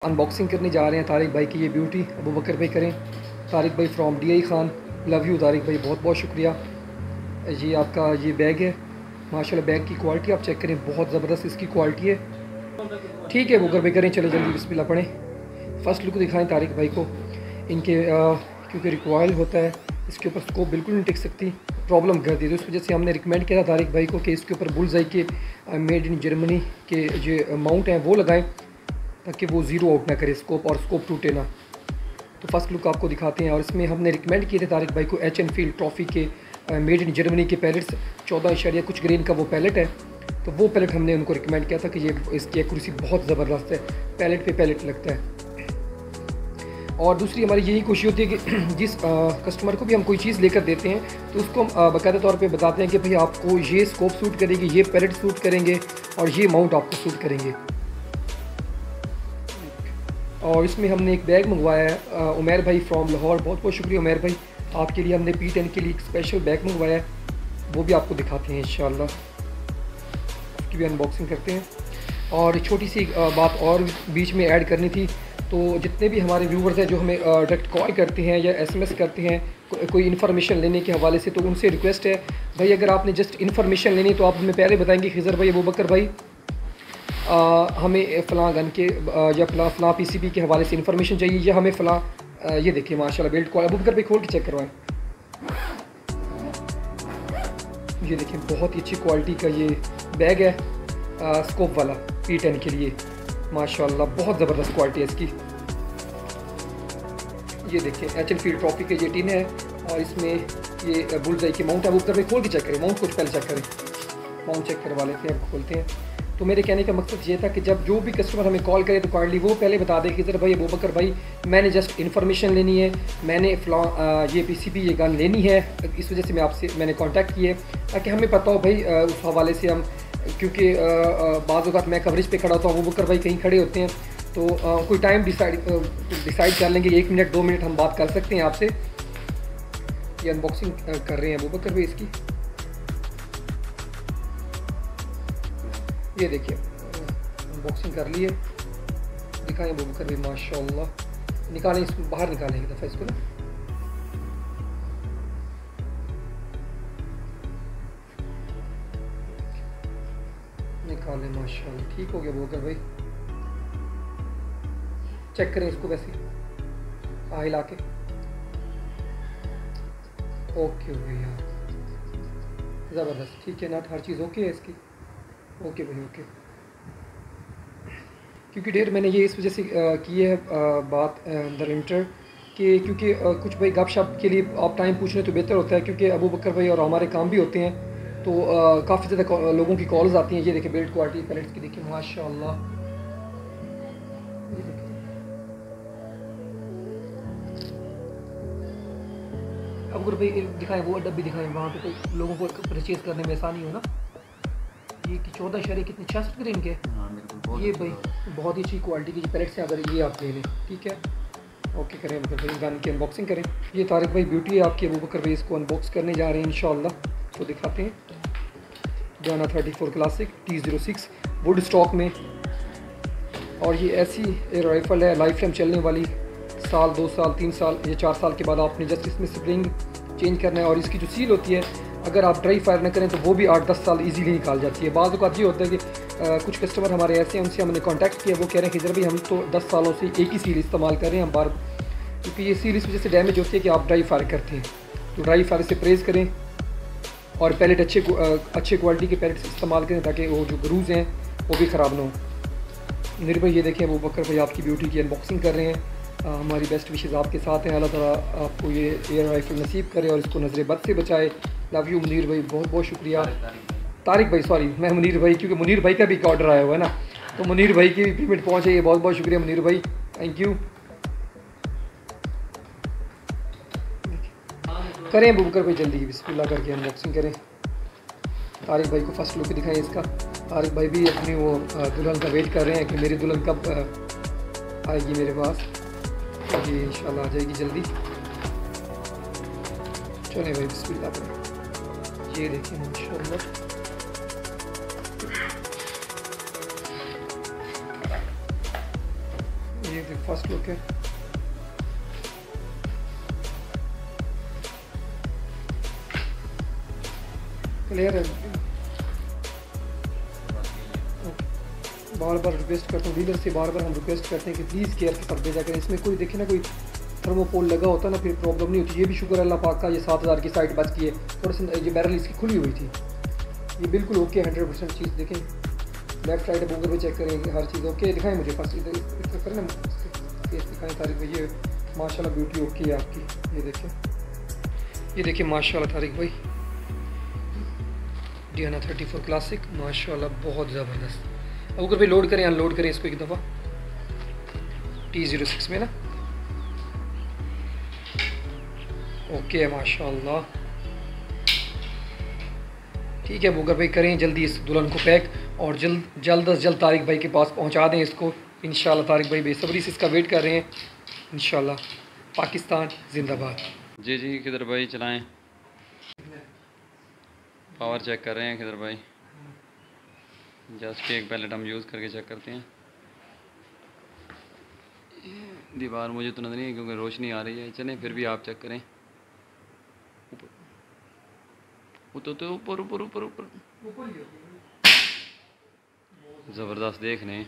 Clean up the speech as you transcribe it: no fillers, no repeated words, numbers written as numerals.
Unboxing करने जा रहे हैं तारिक भाई की ये ब्यूटी। अबू बकर भाई करें। तारिक भाई from DI Khan, love you Tariq भाई, बहुत बहुत शुक्रिया। ये आपका ये बैग है, माशाल्लाह बैग की क्वालिटी आप चेक करें, बहुत ज़बरदस्त इसकी क्वालिटी है। ठीक है बकर भाई करें, चले जल्दी बिस्मिल्लाह पढ़ें। फ़र्स्ट लुक दिखाएं तारिक भाई को। इनके क्योंकि रिकॉयल होता है, इसके ऊपर स्कोप बिल्कुल नहीं टिक सकती, प्रॉब्लम कर दी, तो इस वजह से हमने रिकमेंड किया था तारिक भाई को कि इसके ऊपर बुलजाई के मेड इन जर्मनी के जो माउंट हैं वो लगाएं ताकि वो ज़ीरो आउट ना करे स्कोप और स्कोप टूटे ना। तो फर्स्ट लुक आपको दिखाते हैं। और इसमें हमने रिकमेंड किए थे तारिक भाई को एच एन फील्ड ट्रॉफ़ी के मेड इन जर्मनी के पैलेट्स, 14 कुछ ग्रेन का वो पैलेट है, तो वो पैलेट हमने उनको रिकमेंड किया था कि ये इसकी एक्यूरेसी बहुत ज़बरदस्त है, पैलेट पे पैलेट लगता है। और दूसरी हमारी यही कोशिश होती है कि जिस कस्टमर को भी हम कोई चीज़ लेकर देते हैं तो उसको हम बाकायदा तौर पे बताते हैं कि भाई आपको ये स्कोप सूट करेगी, ये पैलेट सूट करेंगे और ये माउंट आपको सूट करेंगे। और इसमें हमने एक बैग मंगवाया है उमैर भाई फ्रॉम लाहौर, बहुत बहुत शुक्रिया उमैर भाई, आपके लिए हमने P10 के लिए एक स्पेशल बैग मंगवाया है, वो भी आपको दिखाते हैं इंशाल्लाह, उसकी भी अनबॉक्सिंग करते हैं। और छोटी सी बात और बीच में ऐड करनी थी, तो जितने भी हमारे व्यूवर्स हैं जो हमें डायरेक्ट कॉल करते हैं या SMS करते हैं कोई इन्फॉर्मेशन लेने के हवाले से, तो उनसे रिक्वेस्ट है भाई अगर आपने जस्ट इन्फॉर्मेशन लेनी तो आप हमें पहले बताएंगे खिज़र भाई, अबू बकर भाई हमें फ़लाँ गन के या फ़लाँ PCB के हवाले से इन्फॉर्मेशन चाहिए, या हमें फ़लाँ ये देखिए माशाल्लाह बेल्ट क्वालिटी, अबू बकर भाई खोल के चेक करवाएं, ये देखिए बहुत ही अच्छी क्वालिटी का ये बैग है स्कोप वाला P10 के लिए, माशाल्लाह बहुत ज़बरदस्त क्वालिटी है इसकी। ये देखिए एच एन फील्ड ट्रॉफ़ी के ये टिन है और इसमें ये बुलजाई के माउंट है। अबू बकर भाई खोल के चेक करें, माउंट कुछ पहले चेक करें, माउंट चेक करवा लेते हैं, अब खोलते हैं। तो मेरे कहने का मकसद ये था कि जब जो भी कस्टमर हमें कॉल करे तो काइंडली वो पहले बता दे कि सर भाई अबू बकर भाई मैंने जस्ट इन्फॉर्मेशन लेनी है, मैंने ये PCB ये गन लेनी है, इस वजह से मैंने कांटेक्ट किया ताकि हमें पता हो भाई उस हवाले से हम, क्योंकि बाज़ औक़ात मैं कवरेज पे खड़ा होता हूँ, अबू बकर भाई कहीं खड़े होते हैं, तो कोई टाइम डिसाइड कर लेंगे, 1 मिनट 2 मिनट हम बात कर सकते हैं आपसे। ये अनबॉक्सिंग कर रहे हैं अबू बकर भाई इसकी, ये देखिए अनबॉक्सिंग कर लिए, दिखाएं अबू बकर भाई माशाल्लाह, निकालें इसको बाहर, निकालें एक दफ़ा इसको ना, निकालें माशाल्लाह, ठीक हो गया अबू बकर भाई, चेक करें इसको वैसे हिला के, ओके हो गया ज़बरदस्त, ठीक है नट हर चीज़ ओके है इसकी, ओके भाई ओके। क्योंकि डेट मैंने ये इस वजह से की है बात अंदर इंटर कि क्योंकि कुछ भाई गपशप के लिए आप टाइम पूछ रहे तो बेहतर होता है, क्योंकि अबू बकर भाई और हमारे काम भी होते हैं, तो काफ़ी ज़्यादा लोगों की कॉल्स आती हैं। ये देखिए बिल्ड क्वालिटी पैलेट्स की देखिए माशाल्लाह, ये देखिए अबू बकर भाई दिखाएं वो डब्बी दिखाएं, वहाँ पे कोई लोगों को परचेज़ करने में आसानी हो ना। ये कि 14 कितने 66 ग्रेन के, ये भाई बहुत ही अच्छी क्वालिटी की पैलेट्स हैं, अगर ये आप ले लें ठीक है, ओके करें अबू बकर भाई, गन की अनबॉक्सिंग करें। ये तारिक भाई ब्यूटी है आपकी, अबू बकर भाई इसको अनबॉक्स करने जा रहे हैं इंशाल्लाह, तो दिखाते हैं। जाना 34 क्लासिक T06 वुड स्टॉक में, और ये ऐसी राइफ़ल है लाइफ टाइम चलने वाली, साल 2 साल 3 साल या 4 साल के बाद आपने जस्ट इसमें स्प्रिंग चेंज करना है, और इसकी जो सील होती है अगर आप ड्राई फायर न करें तो वो भी 8-10 साल इजीली निकाल जाती है। बाज़ औक़ात ये होता है कि कुछ कस्टमर हमारे ऐसे हैं, उनसे हमने कांटेक्ट किया, वो कह रहे हैं कि जरा भाई हम तो 10 सालों से एक ही सील इस्तेमाल कर रहे हैं हम बार, क्योंकि ये सील इस वजह से डैमेज होती है कि आप ड्राई फायर करते हैं, तो ड्राई फायर से प्रेस करें और पैलेट अच्छे क्वालिटी के पैलेट्स इस्तेमाल करें ताकि वो जो ग्रूज हैं वो भी ख़राब ना हो। मेरे भाई ये देखें अबू बकर भाई आपकी ब्यूटी की अनबॉक्सिंग कर रहे हैं, हमारी बेस्ट विशेज़ आपके साथ हैं, अल्लाह ताला आपको ये एयर राइफल नसीब करे और इसको नज़र बद से बचाए। लव यू मुनीर भाई, बहुत बहुत शुक्रिया। तारिक भाई सॉरी, मैं मुनीर भाई, क्योंकि मुनीर भाई का भी एक ऑर्डर आया हुआ है ना, तो मुनीर भाई की भी पेमेंट पहुँचे, ये बहुत बहुत शुक्रिया मुनीर भाई, थैंक यू। करें अबू बकर भाई जल्दी बिस्मिल्लाह करके अनबॉक्सिंग करें। तारिक भाई को फर्स्ट लुक दिखाएं इसका, तारिक भाई भी अपनी वो दुल्हन का वेट कर रहे हैं कि मेरी दुल्हन कब आएगी मेरे पास, ये इंशाल्लाह आ जाएगी जल्दी। चलें भाई बिस्मिल्लाह करें, ये देखिए माशाल्लाह, ये ये फर्स्ट लुक है। क्लियर है। बार बार रिक्वेस्ट करता हूँ डीलर से, बार बार हम रिक्वेस्ट करते हैं कि प्लीज़ केयर के साथ भेजा करें। इसमें कोई देखे ना कोई थर्मोपोल लगा होता ना फिर प्रॉब्लम नहीं होती। ये भी शुक्र अल्लाह पाक का, ये 7000 की साइट बच गई है। थोड़ा सा ये बैरल इसकी खुली हुई थी, ये बिल्कुल ओके 100% चीज़। देखें लेफ्ट राइट बूगर भी चेक करें, हर चीज़ ओके। दिखाएं मुझे फर्स्ट इधर इस तरह करें फेस दिखाएं तारिक भाई। ये माशाल्लाह ब्यूटी ओके है आपकी। ये देखिए माशाल्लाह तारिक भाई, डियाना 34 क्लासिक माशाल्लाह बहुत ज़बरदस्त। अब अगर भाई लोड करें अनलोड करें इसको एक दफ़ा T06 में ना, ओके है माशाल्लाह। ठीक है बुगर भाई, करें जल्दी इस दुल्हन को पैक और जल्द अज जल्द तारिक भाई के पास पहुंचा दें इसको इंशाल्लाह। तारिक भाई बेसब्री से इसका वेट कर रहे हैं इंशाल्लाह। पाकिस्तान जिंदाबाद। जी जी खिदर भाई चलाएं, पावर चेक कर रहे हैं खिदर भाई। जस्ट एक पैलेट हम यूज़ करके चेक करते हैं। दीवार मुझे तो नजर नहीं है क्योंकि रोशनी आ रही है। चलें फिर भी आप चेक करें। ऊपर ऊपर ऊपर ऊपर ऊपर ज़बरदस्त देख लें।